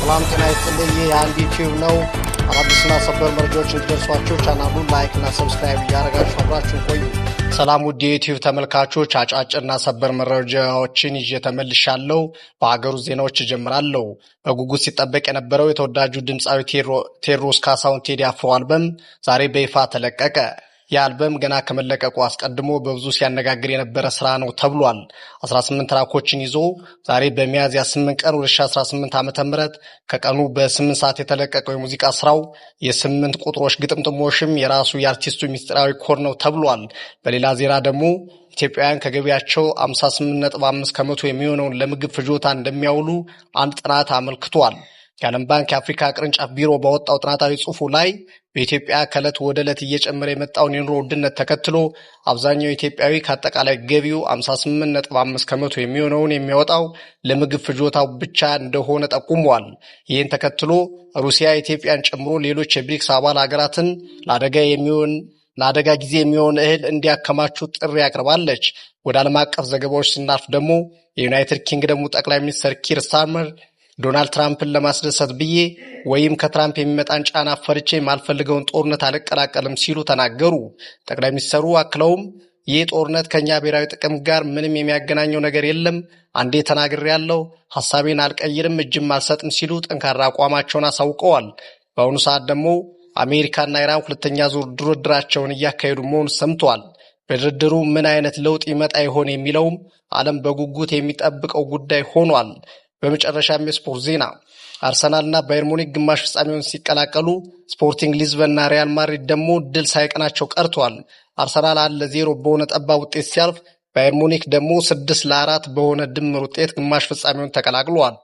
ሰላም ጤና ይስጥልኝ። የአንድ ዩቲዩብ ነው። አዲስና ሰበር መረጃዎች እንዲደርሷችሁ ቻናሉን ላይክ እና ሰብስክራይብ እያደረጋችሁ አብራችሁ ቆዩ። ሰላም ውድ የዩቲዩብ ተመልካቾች፣ አጫጭርና ሰበር መረጃዎችን ይዤ ተመልሻለሁ። በሀገሩ ዜናዎች እጀምራለሁ። በጉጉት ሲጠበቅ የነበረው የተወዳጁ ድምፃዊ ቴዎድሮስ ካሳሁን ቴዲ አፍሮ አልበም ዛሬ በይፋ ተለቀቀ። የአልበም ገና ከመለቀቁ አስቀድሞ በብዙ ሲያነጋግር የነበረ ስራ ነው ተብሏል። 18 ትራኮችን ይዞ ዛሬ በሚያዝያ 8 ቀን 2018 ዓ.ም ከቀኑ በ8 ሰዓት የተለቀቀው የሙዚቃ ስራው የ8 ቁጥሮች ግጥምጥሞሽም የራሱ የአርቲስቱ ሚስጥራዊ ኮድ ነው ተብሏል። በሌላ ዜና ደግሞ ኢትዮጵያውያን ከገቢያቸው 58.5 ከመቶ የሚሆነውን ለምግብ ፍጆታ እንደሚያውሉ አንድ ጥናት አመልክቷል። የዓለም ባንክ የአፍሪካ ቅርንጫፍ ቢሮ ባወጣው ጥናታዊ ጽሑፉ ላይ በኢትዮጵያ ከዕለት ወደ ዕለት እየጨመረ የመጣውን የኑሮ ውድነት ተከትሎ አብዛኛው ኢትዮጵያዊ ከአጠቃላይ ገቢው 58.5 ከመቶ የሚሆነውን የሚያወጣው ለምግብ ፍጆታው ብቻ እንደሆነ ጠቁሟል። ይህን ተከትሎ ሩሲያ ኢትዮጵያን ጨምሮ ሌሎች የብሪክስ አባል ሀገራትን ለአደጋ ጊዜ የሚሆን እህል እንዲያከማቹ ጥሪ አቅርባለች። ወደ ዓለም አቀፍ ዘገባዎች ስናልፍ ደግሞ የዩናይትድ ኪንግደሙ ጠቅላይ ሚኒስትር ኪር ስታርመር ዶናልድ ትራምፕን ለማስደሰት ብዬ ወይም ከትራምፕ የሚመጣን ጫና ፈርቼ የማልፈልገውን ጦርነት አልቀላቀልም ሲሉ ተናገሩ። ጠቅላይ ሚኒስትሩ አክለውም ይህ ጦርነት ከኛ ብሔራዊ ጥቅም ጋር ምንም የሚያገናኘው ነገር የለም፣ አንዴ ተናግሬያለሁ፣ ሐሳቤን አልቀይርም፣ እጅም አልሰጥም ሲሉ ጠንካራ አቋማቸውን አሳውቀዋል። በአሁኑ ሰዓት ደግሞ አሜሪካና ኢራን ሁለተኛ ዙር ድርድራቸውን እያካሄዱ መሆኑ ሰምቷል። በድርድሩ ምን አይነት ለውጥ ይመጣ ይሆን የሚለውም ዓለም በጉጉት የሚጠብቀው ጉዳይ ሆኗል። በመጨረሻም የስፖርት ዜና አርሰናልና ባየር ሙኒክ ግማሽ ፍጻሜውን ሲቀላቀሉ ስፖርቲንግ ሊዝበንና ሪያል ማድሪድ ደግሞ ድል ሳይቀናቸው ቀርቷል። አርሰናል 1-0 በሆነ ጠባብ ውጤት ሲያልፍ ባየር ሙኒክ ደግሞ 6-4 በሆነ ድምር ውጤት ግማሽ ፍጻሜውን ተቀላቅሏል።